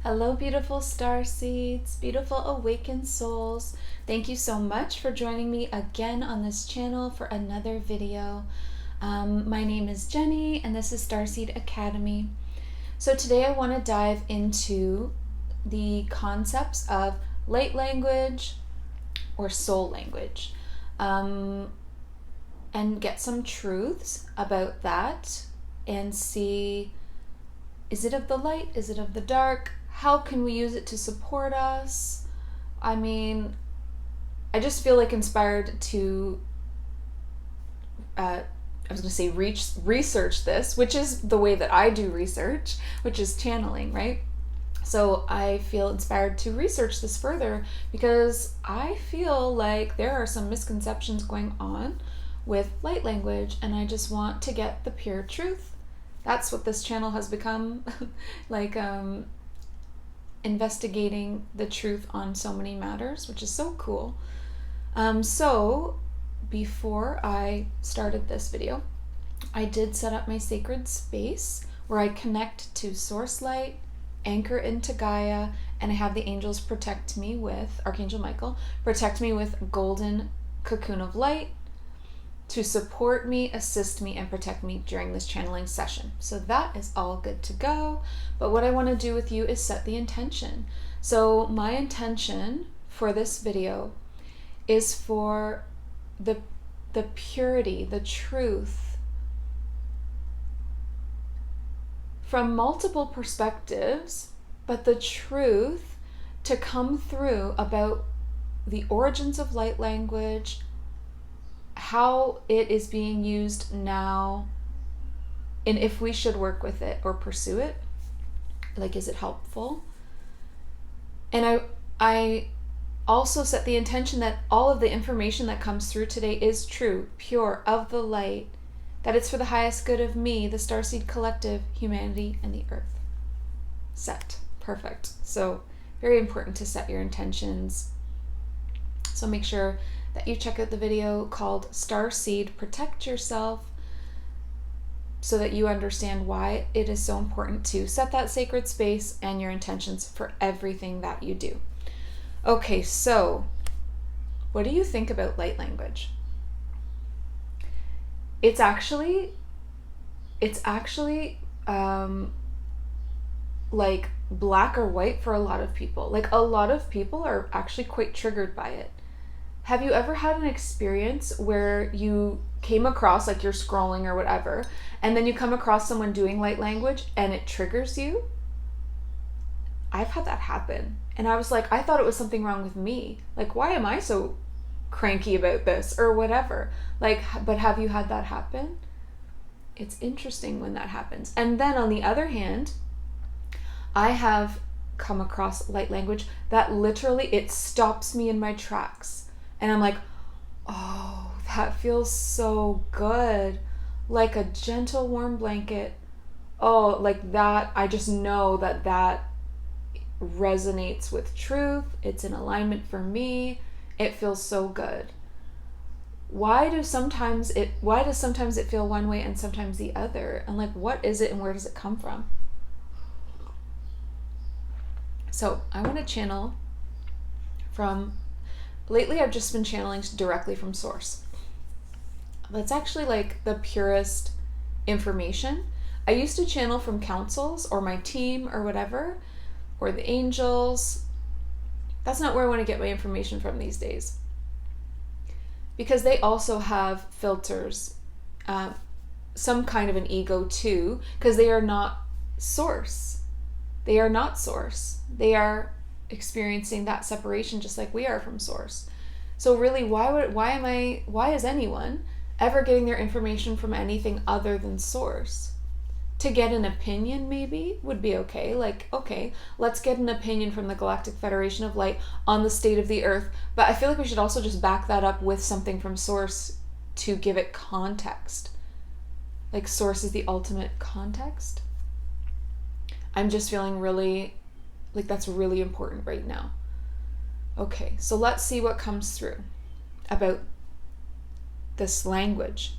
Hello, beautiful star seeds, beautiful awakened souls. Thank you so much for joining me again on this channel for another video. My name is Jenny and this is Starseed Academy. So today I want to dive into the concepts of light language or soul language and get some truths about that and see, is it of the light? Is it of the dark? How can we use it to support us? I mean, I just feel like inspired to, research this, which is the way that I do research, which is channeling, right? So I feel inspired to research this further because I feel like there are some misconceptions going on with light language, and I just want to get the pure truth. That's what this channel has become, investigating the truth on so many matters, which is so cool. So before I started this video, I did set up my sacred space where I connect to source light, anchor into Gaia, and I have the angels protect me with, Archangel Michael, protect me with golden cocoon of light to support me, assist me, and protect me during this channeling session. So that is all good to go. But what I want to do with you is set the intention. So my intention for this video is for the purity, the truth, from multiple perspectives, but the truth to come through about the origins of light language, how it is being used now, and if we should work with it or pursue it. Like, is it helpful? And I also set the intention that all of the information that comes through today is true, pure, of the light, that it's for the highest good of me, the Starseed Collective, humanity, and the earth. Set. Perfect. So very important to set your intentions. So make sure that you check out the video called Starseed Protect Yourself so that you understand why it is so important to set that sacred space and your intentions for everything that you do. Okay, so what do you think about light language? It's actually like black or white for a lot of people. Like, a lot of people are actually quite triggered by it. Have you ever had an experience where you came across, like, you're scrolling or whatever, and then you come across someone doing light language and it triggers you? I've had that happen. And I was like, I thought it was something wrong with me. Like, why am I so cranky about this or whatever? Like, but have you had that happen? It's interesting when that happens. And then on the other hand, I have come across light language that literally, it stops me in my tracks. And I'm like, oh, that feels so good. Like a gentle, warm blanket. Oh, like that. I just know that resonates with truth. It's in alignment for me. It feels so good. Why does sometimes it feel one way and sometimes the other? And like, what is it and where does it come from? So I want to channel from, lately I've just been channeling directly from source. That's actually like the purest information. I used to channel from councils or my team or whatever, or the angels. That's not where I want to get my information from these days, because they also have filters, some kind of an ego too, because they are not source. They are not source. They are experiencing that separation just like we are from source. So really, why is anyone ever getting their information from anything other than source? To get an opinion maybe would be okay. Like, okay, let's get an opinion from the Galactic Federation of Light on the state of the earth. But I feel like we should also just back that up with something from source to give it context. Like, source is the ultimate context. I'm just feeling really, like, that's really important right now. Okay, so let's see what comes through about this language.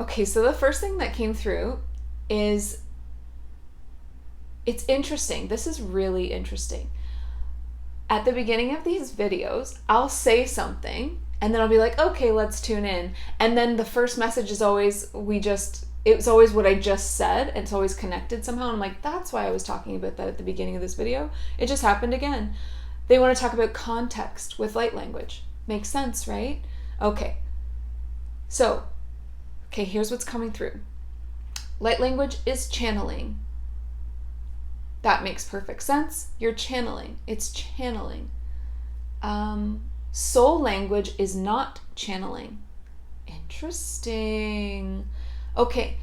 Okay, so the first thing that came through is, it's interesting. This is really interesting. At the beginning of these videos, I'll say something and then I'll be like, okay, let's tune in. And then the first message is always, it's always what I just said. And it's always connected somehow. And I'm like, that's why I was talking about that at the beginning of this video. It just happened again. They want to talk about context with light language. Makes sense, right? Okay. So, here's what's coming through. Light language is channeling. That makes perfect sense. You're channeling. It's channeling. Soul language is not channeling. Interesting. Okay.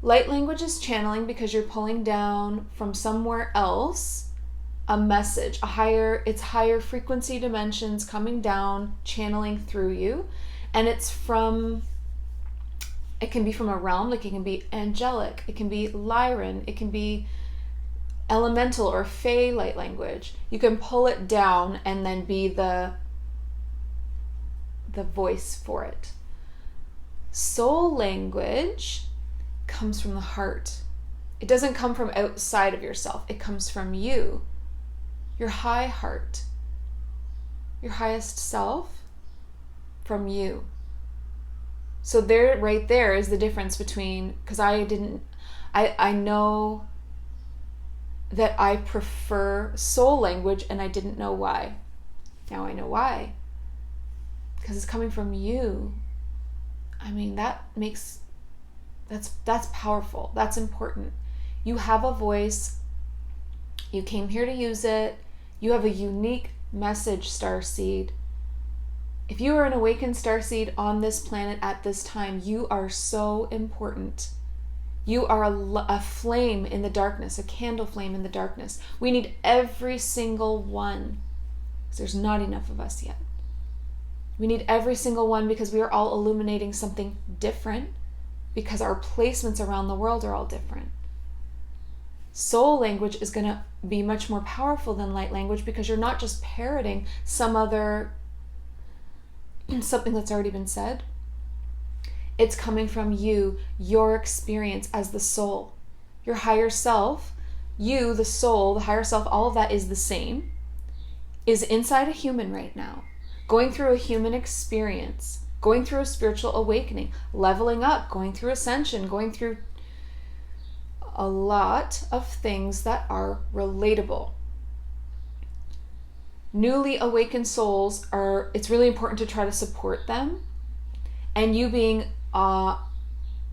Light language is channeling because you're pulling down from somewhere else a message, it's higher frequency dimensions coming down, channeling through you. And it can be from a realm, like it can be angelic, it can be Lyran, it can be elemental or Fey light language. You can pull it down and then be the voice for it. Soul language comes from the heart. It doesn't come from outside of yourself. It comes from you, your high heart, your highest self, from you. So right there is the difference between, because I know that I prefer soul language and I didn't know why. Now I know why. Because it's coming from you. I mean, that's powerful. That's important. You have a voice. You came here to use it. You have a unique message, starseed. If you are an awakened starseed on this planet at this time, you are so important. You are a flame in the darkness, a candle flame in the darkness. We need every single one, because there's not enough of us yet. We need every single one because we are all illuminating something different, because our placements around the world are all different. Soul language is going to be much more powerful than light language, because you're not just parroting something that's already been said. It's coming from you, your experience as the soul. Your higher self, you, the soul, the higher self, all of that is the same, is inside a human right now, going through a human experience, going through a spiritual awakening, leveling up, going through ascension, going through a lot of things that are relatable. Newly awakened souls it's really important to try to support them. And you being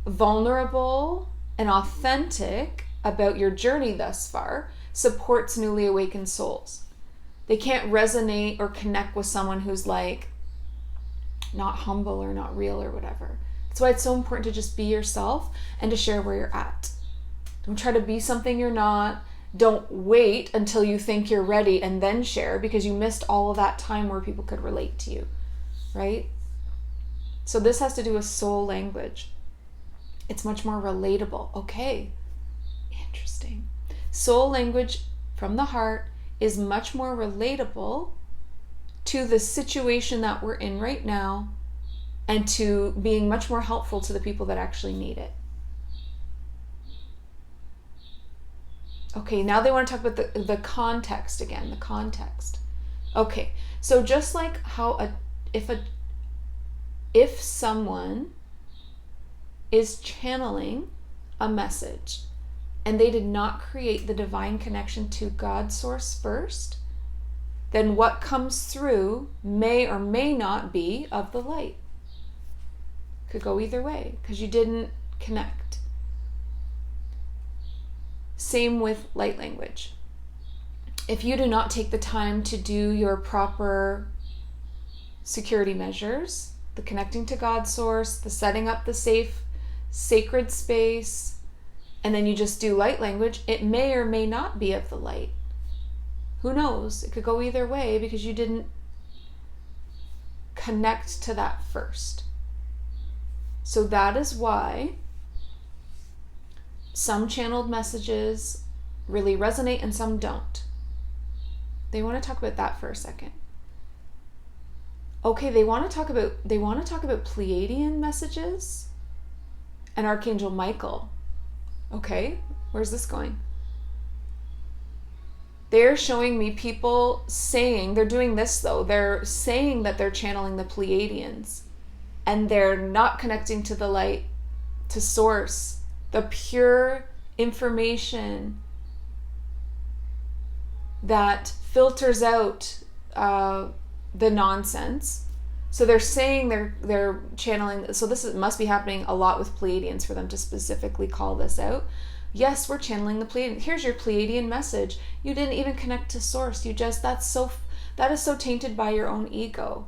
vulnerable and authentic about your journey thus far supports newly awakened souls. They can't resonate or connect with someone who's like not humble or not real or whatever. That's why it's so important to just be yourself and to share where you're at. Don't try to be something you're not. Don't wait until you think you're ready and then share, because you missed all of that time where people could relate to you, right? So this has to do with soul language. It's much more relatable. Okay, interesting. Soul language from the heart is much more relatable to the situation that we're in right now, and to being much more helpful to the people that actually need it. Okay, now they want to talk about the context again, the context. Okay, so just like how if someone is channeling a message and they did not create the divine connection to God source first, then what comes through may or may not be of the light. Could go either way because you didn't connect. Same with light language. If you do not take the time to do your proper security measures, the connecting to God source, the setting up the safe, sacred space, and then you just do light language, it may or may not be of the light. Who knows? It could go either way because you didn't connect to that first. So that is why some channeled messages really resonate and some don't. They want to talk about that for a second. Okay, they want to talk about Pleiadian messages. and Archangel Michael. Okay, where's this going? They're showing me people saying, they're doing this though, they're saying that they're channeling the Pleiadians, and they're not connecting to the light, to source, the pure information that filters out the nonsense. So they're saying they're channeling. So must be happening a lot with Pleiadians for them to specifically call this out. Yes, we're channeling the Pleiadians. Here's your Pleiadian message. You didn't even connect to source. That is so tainted by your own ego.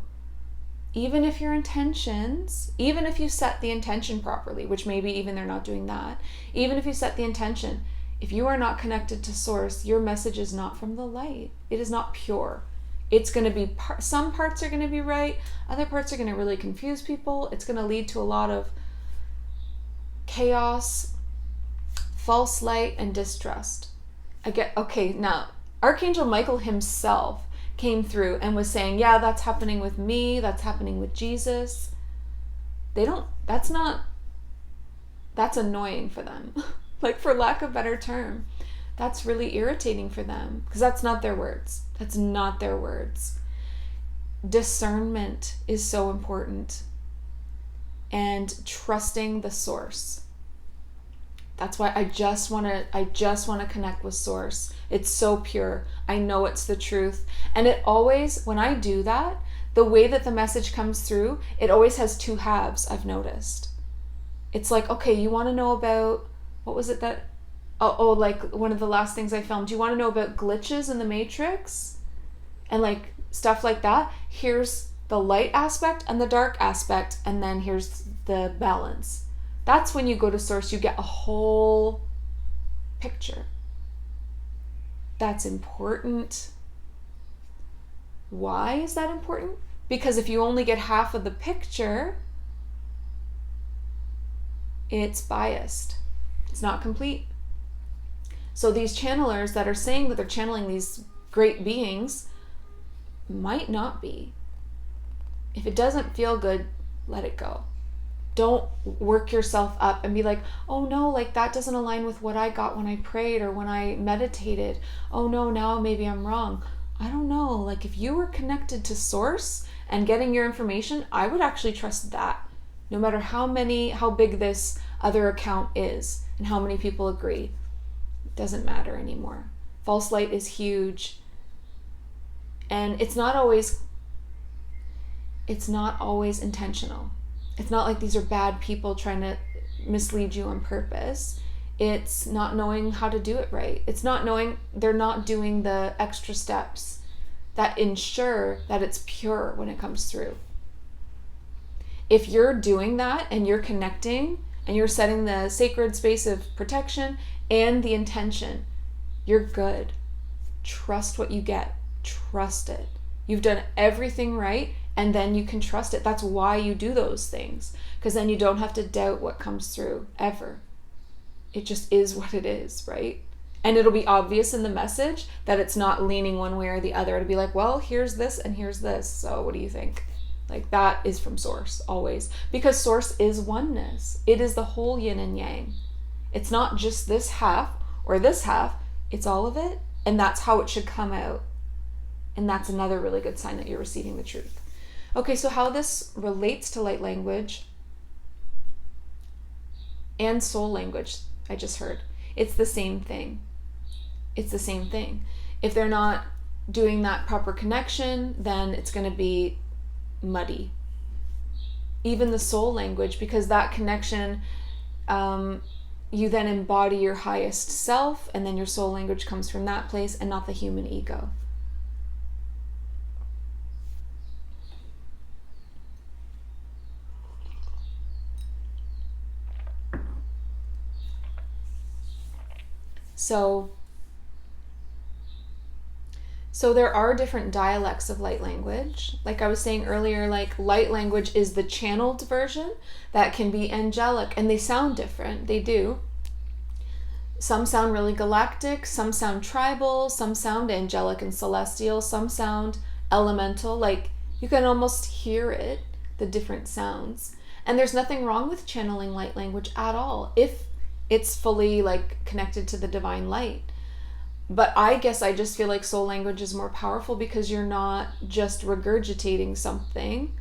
Even if your intentions, even if you set the intention properly, which maybe even they're not doing that, even if you set the intention, if you are not connected to source, your message is not from the light. It is not pure. It's going to be, some parts are going to be right, other parts are going to really confuse people. It's going to lead to a lot of chaos, false light, and distrust. Now, Archangel Michael himself came through and was saying, yeah, that's happening with me, that's happening with Jesus. That's annoying for them. Like, for lack of a better term. That's really irritating for them, because that's not their words. That's not their words. Discernment is so important, and trusting the source. That's why I just want to connect with source. It's so pure. I know it's the truth. And it always, when I do that, the way that the message comes through, it always has two halves, I've noticed. It's like, okay, you want to know about, what was it that, like one of the last things I filmed, do you want to know about glitches in the Matrix? And like stuff like that. Here's the light aspect and the dark aspect, and then here's the balance. That's when you go to source, you get a whole picture. That's important. Why is that important? Because if you only get half of the picture, it's biased. It's not complete. So these channelers that are saying that they're channeling these great beings might not be. If it doesn't feel good, let it go. Don't work yourself up and be like, oh no, like that doesn't align with what I got when I prayed or when I meditated. Oh no, now maybe I'm wrong. I don't know. Like, if you were connected to source and getting your information, I would actually trust that. No matter how big this other account is and how many people agree. It doesn't matter anymore. False light is huge. And it's not always intentional. It's not like these are bad people trying to mislead you on purpose. It's not knowing how to do it right. It's not knowing, they're not doing the extra steps that ensure that it's pure when it comes through. If you're doing that and you're connecting and you're setting the sacred space of protection and the intention, you're good. Trust what you get. Trust it. You've done everything right, and then you can trust it. That's why you do those things, because then you don't have to doubt what comes through ever. It just is what it is, right? And it'll be obvious in the message that it's not leaning one way or the other. It'll be like, well, here's this and here's this. So what do you think? Like, that is from source always, because source is oneness. It is the whole yin and yang. It's not just this half or this half. It's all of it. And that's how it should come out. And that's another really good sign that you're receiving the truth. Okay, so how this relates to light language and soul language, I just heard. It's the same thing. It's the same thing. If they're not doing that proper connection, then it's going to be muddy. Even the soul language, because that connection, you then embody your highest self, and then your soul language comes from that place and not the human ego. So there are different dialects of light language. Like I was saying earlier, like light language is the channeled version that can be angelic, and they sound different. They do. Some sound really galactic, some sound tribal, some sound angelic and celestial, some sound elemental. Like, you can almost hear it, the different sounds. And there's nothing wrong with channeling light language at all if it's fully like connected to the divine light. But I guess I just feel like soul language is more powerful because you're not just regurgitating something.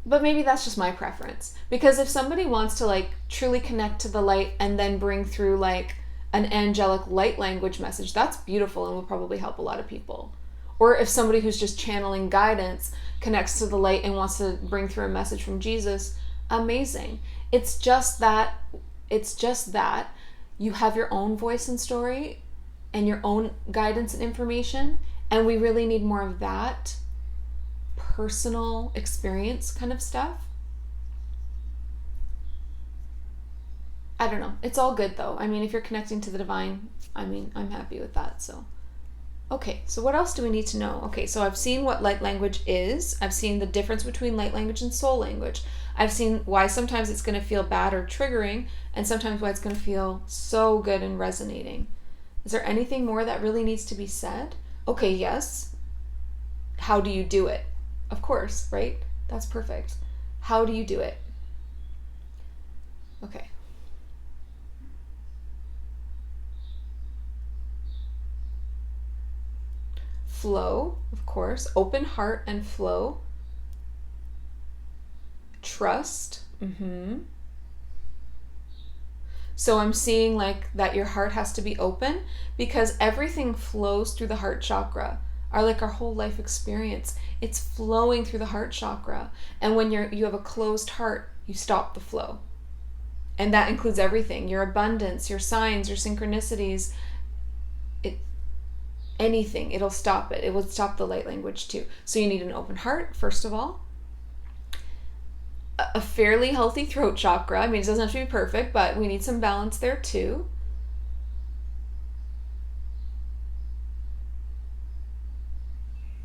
But maybe that's just my preference. Because if somebody wants to like truly connect to the light and then bring through like an angelic light language message, that's beautiful and will probably help a lot of people. Or if somebody who's just channeling guidance connects to the light and wants to bring through a message from Jesus, amazing. It's just that you have your own voice and story and your own guidance and information, and we really need more of that personal experience kind of stuff. I don't know. It's all good though. I mean, if you're connecting to the divine, I mean, I'm happy with that. So, okay. So what else do we need to know? Okay. So I've seen what light language is. I've seen the difference between light language and soul language. I've seen why sometimes it's going to feel bad or triggering, and sometimes why it's going to feel so good and resonating. Is there anything more that really needs to be said? Okay. Yes. How do you do it? Of course, right? That's perfect. How do you do it? Okay. Flow, of course. Open heart and flow. Trust. So I'm seeing like that your heart has to be open because everything flows through the heart chakra. Our whole life experience, it's flowing through the heart chakra. And when you have a closed heart, you stop the flow. And that includes everything, your abundance, your signs, your synchronicities, anything, it'll stop it. It will stop the light language too. So you need an open heart, first of all. A fairly healthy throat chakra. I mean, it doesn't have to be perfect, but we need some balance there too.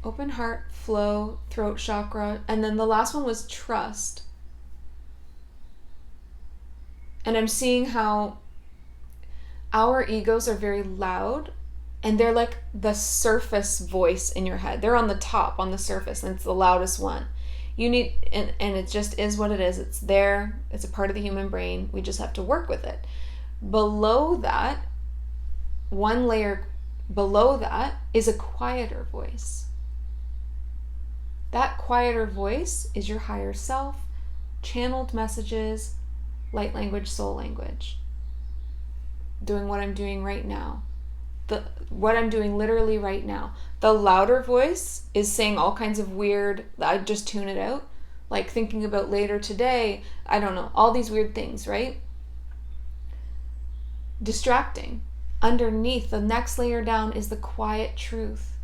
Open heart, flow, throat chakra. And then the last one was trust. And I'm seeing how our egos are very loud, and they're like the surface voice in your head. They're on the top, on the surface, and it's the loudest one. You need, and it just is what it is. It's there. It's a part of the human brain. We just have to work with it. Below that, one layer below that is a quieter voice. That quieter voice is your higher self, channeled messages, light language, soul language. Doing what I'm doing right now. What I'm doing literally right now. The louder voice is saying all kinds of weird, I just tune it out. Like thinking about later today, I don't know, all these weird things, right? Distracting. Underneath, the next layer down is the quiet truth.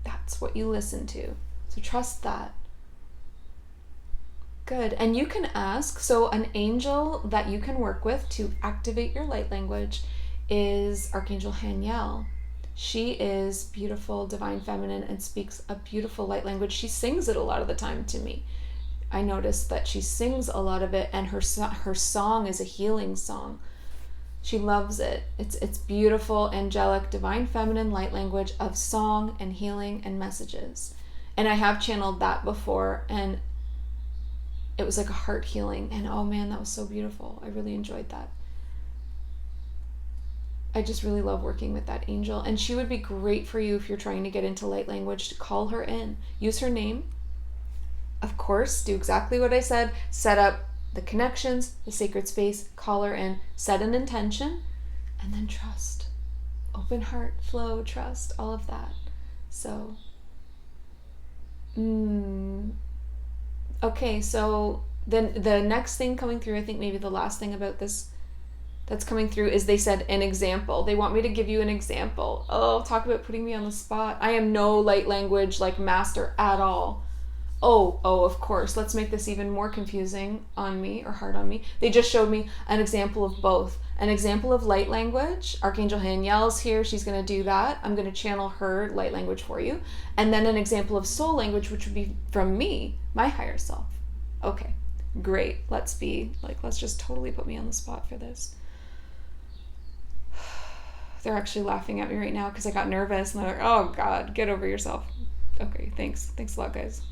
That's what you listen to. So trust that. Good. And you can ask, so an angel that you can work with to activate your light language is Archangel Hanyel. She is beautiful, divine feminine, and speaks a beautiful light language. She sings it a lot of the time to me. I noticed that she sings a lot of it, and her song is a healing song. She loves it. It's beautiful, angelic, divine feminine light language of song and healing and messages. And I have channeled that before, and it was like a heart healing, and oh man, that was so beautiful. I really enjoyed that. I just really love working with that angel, and she would be great for you if you're trying to get into light language. To call her in, use her name, of course, do exactly what I said, set up the connections, the sacred space, call her in, set an intention, and then trust. Open heart, flow, trust, all of that. So okay, so then the next thing coming through, I think maybe the last thing about this that's coming through is they said an example. They want me to give you an example. Oh, talk about putting me on the spot. I am no light language master at all. Oh, of course. Let's make this even more confusing on me or hard on me. They just showed me an example of both. An example of light language. Archangel Hanyel's here. She's going to do that. I'm going to channel her light language for you. And then an example of soul language, which would be from me, my higher self. Okay, great. Let's just totally put me on the spot for this. They're actually laughing at me right now because I got nervous and they're like, oh God, get over yourself. Okay, thanks. Thanks a lot, guys.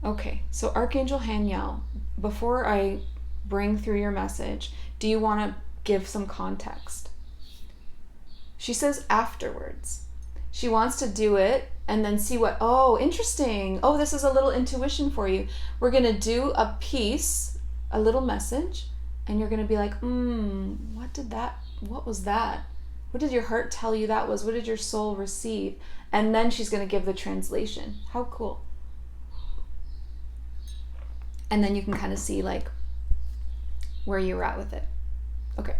Okay, so Archangel Hanyel, before I bring through your message, do you want to give some context? She says afterwards. She wants to do it and then see what, oh, interesting. Oh, this is a little intuition for you. We're going to do a piece, a little message, and you're going to be like, what was that? What did your heart tell you that was? What did your soul receive? And then she's going to give the translation. How cool. And then you can kind of see like where you're at with it. Okay.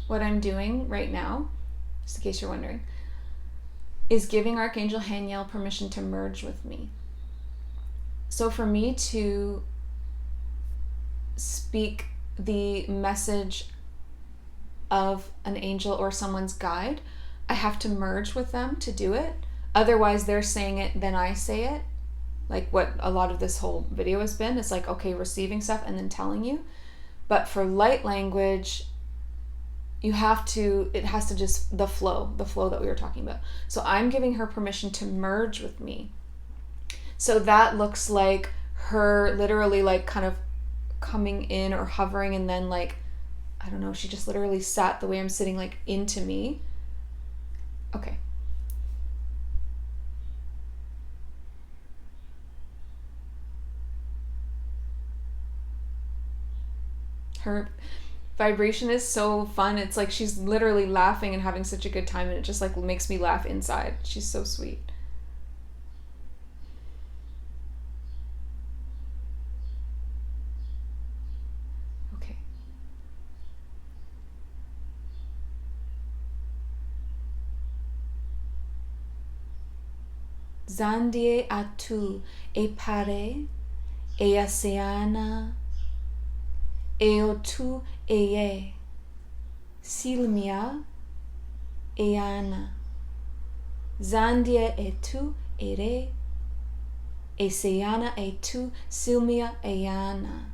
What I'm doing right now, just in case you're wondering, is giving Archangel Hanyel permission to merge with me. So for me to speak the message of an angel or someone's guide, I have to merge with them to do it. Otherwise, they're saying it, then I say it. Like what a lot of this whole video has been. It's like, okay, receiving stuff and then telling you. But for light language, it has to just, the flow that we were talking about. So I'm giving her permission to merge with me. So that looks like her literally like kind of coming in or hovering, and then like, I don't know, she just literally sat the way I'm sitting, like into me. Okay. Her vibration is so fun. It's like she's literally laughing and having such a good time, and it just like makes me laugh inside. She's so sweet. Okay. Zandie atu e pare e aseana Eotu eye, silmia eana, zandia etu ere, eseana etu silmia eana.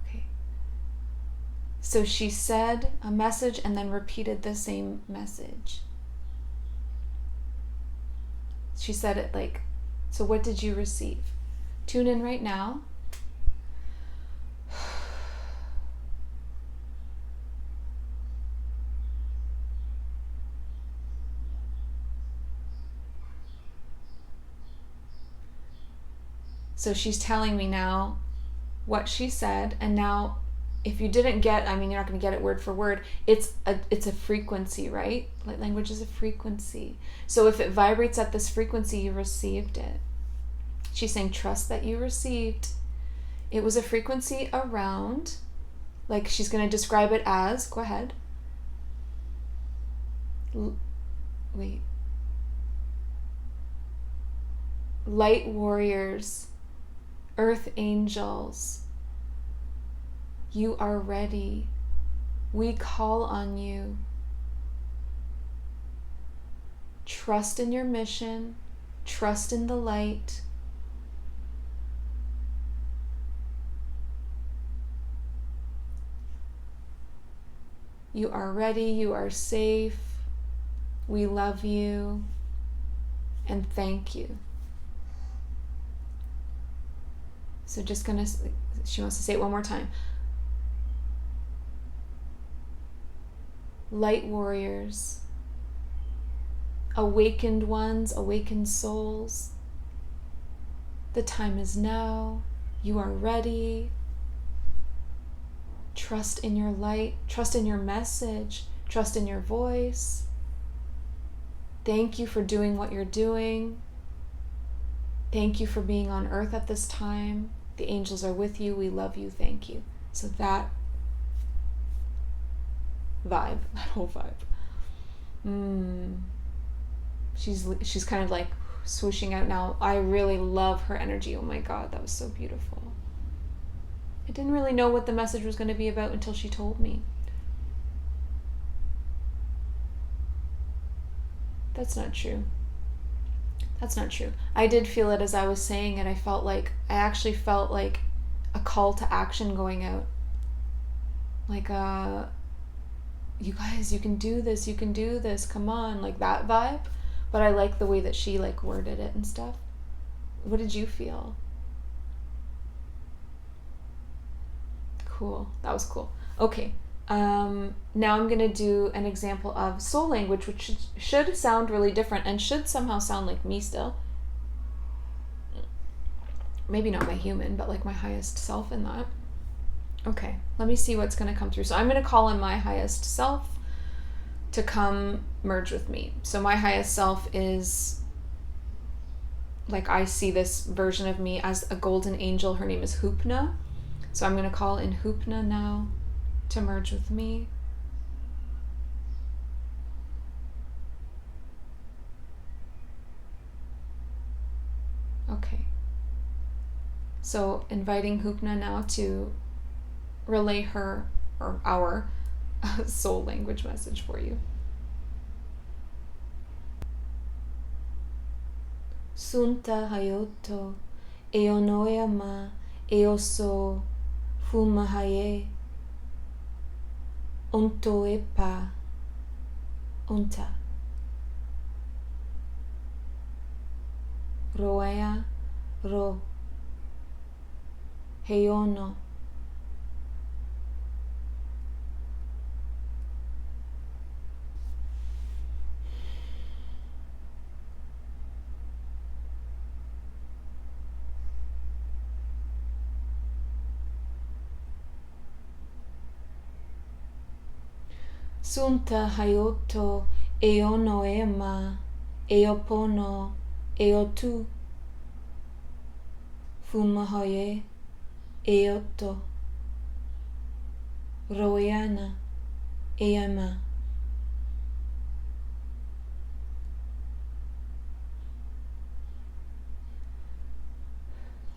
Okay. So she said a message and then repeated the same message. She said it like, so what did you receive? Tune in right now. So she's telling me now what she said, and now if you didn't get, I mean, you're not going to get it word for word. It's a frequency, right? Light language is a frequency. So if it vibrates at this frequency, you received it. She's saying, trust that you received. It was a frequency around, like she's going to describe it as, go ahead. Wait. Light warriors, earth angels, you are ready. We call on you. Trust in your mission. Trust in the light. You are ready, you are safe, we love you, and thank you. So she wants to say it one more time. Light warriors, awakened ones, awakened souls, the time is now, you are ready. Trust in your light, trust in your message, trust in your voice. Thank you for doing what you're doing. Thank you for being on earth at this time. The angels are with you. We love you. Thank you. So that whole vibe. She's kind of like swooshing out now. I really love her energy. Oh my God, that was so beautiful. I didn't really know what the message was going to be about until she told me. That's not true. That's not true. I did feel it as I was saying it. I actually felt like a call to action going out. Like, you guys, you can do this, come on, like that vibe. But I like the way that she like worded it and stuff. What did you feel? Cool. That was cool. Okay. Now I'm going to do an example of soul language, which should sound really different and should somehow sound like me still. Maybe not my human, but like my highest self in that. Okay, let me see what's going to come through. So I'm going to call in my highest self to come merge with me. So my highest self is, like, I see this version of me as a golden angel. Her name is Hoopna. So I'm going to call in Hoopna now to merge with me. Okay. So inviting Hoopna now to relay her or our soul language message for you. Sunta hayoto eonoyama eoso fumahaye ontoepa onta roea ro heyono Sunta hayoto eonoema eopono eotu fumahoye eoto royana eama.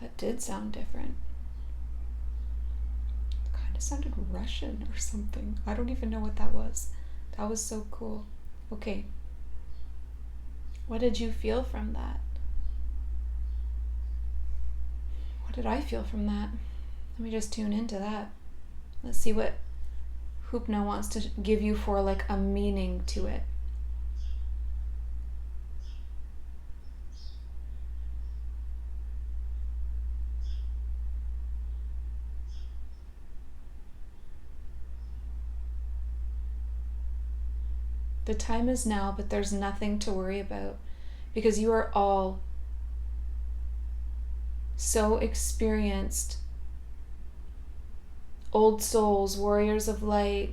That did sound different. Sounded Russian or something. I don't even know what that was. That was so cool. Okay. What did you feel from that? What did I feel from that? Let me just tune into that. Let's see what Hoopna wants to give you for like a meaning to it. The time is now, but there's nothing to worry about because you are all so experienced. Old souls, warriors of light,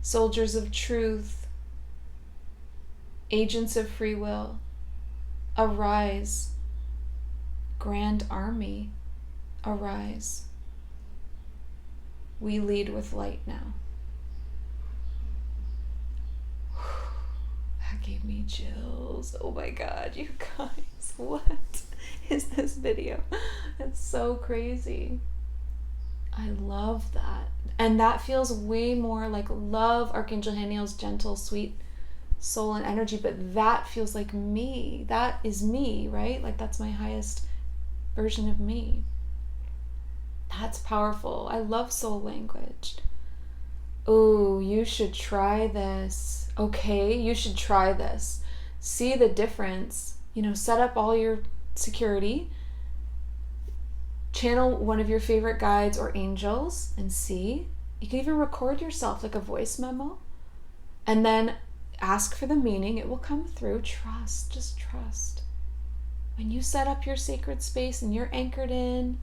soldiers of truth, agents of free will. Arise, grand army, arise. We lead with light now. That gave me chills. Oh my God, you guys, what is this video? It's so crazy. I love that. And that feels way more like love Archangel Hanyel's gentle, sweet soul and energy, but that feels like me. That is me, right? Like that's my highest version of me. That's powerful. I love soul language. Oh, you should try this. Okay, you should try this. See the difference. You know, set up all your security. Channel one of your favorite guides or angels and see. You can even record yourself like a voice memo and then ask for the meaning. It will come through. Trust, just trust. When you set up your sacred space and you're anchored in,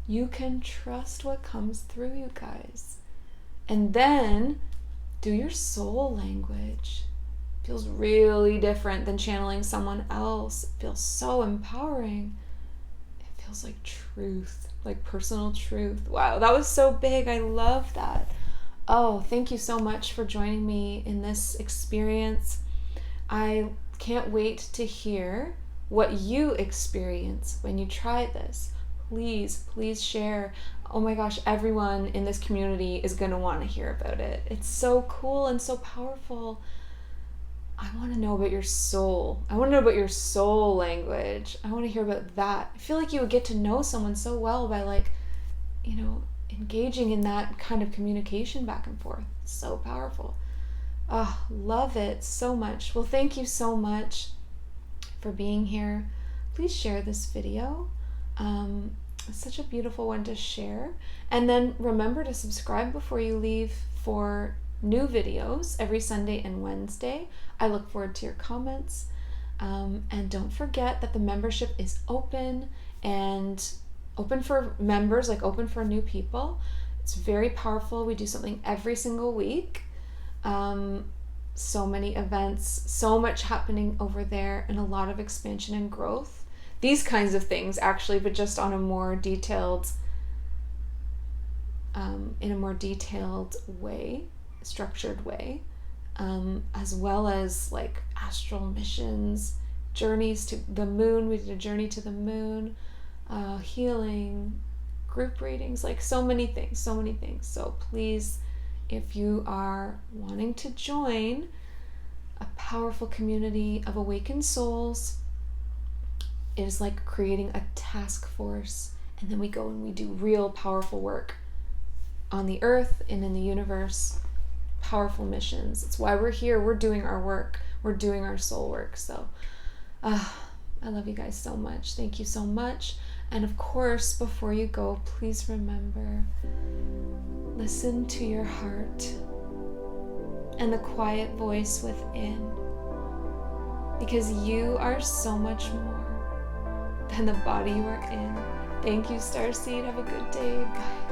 you can trust what comes through, you guys. And then do your soul language. It feels really different than channeling someone else. It feels so empowering. It feels like truth, like personal truth. Wow, that was so big. I love that. Oh, thank you so much for joining me in this experience. I can't wait to hear what you experience when you try this. Please, please share. Oh my gosh, everyone in this community is going to want to hear about it. It's so cool and so powerful. I want to know about your soul. I want to know about your soul language. I want to hear about that. I feel like you would get to know someone so well by like, engaging in that kind of communication back and forth. So powerful. Oh, love it so much. Well, thank you so much for being here. Please share this video. It's such a beautiful one to share. And then remember to subscribe before you leave for new videos every Sunday and Wednesday. I look forward to your comments. And don't forget that the membership is open and open for members, like open for new people. It's very powerful. We do something every single week. So many events, so much happening over there, and a lot of expansion and growth. These kinds of things actually, but just on a more detailed, in a more detailed way, structured way, as well as like astral missions, journeys to the moon. We did a journey to the moon, healing, group readings, like so many things. So please, if you are wanting to join a powerful community of awakened souls, it is like creating a task force, and then we go and we do real powerful work on the earth and in the universe. Powerful missions. It's why we're here. We're doing our work. We're doing our soul work. So I love you guys so much. Thank you so much. And of course, before you go, please remember, listen to your heart and the quiet voice within, because you are so much more than the body you are in. Thank you, Starseed. Have a good day. Bye.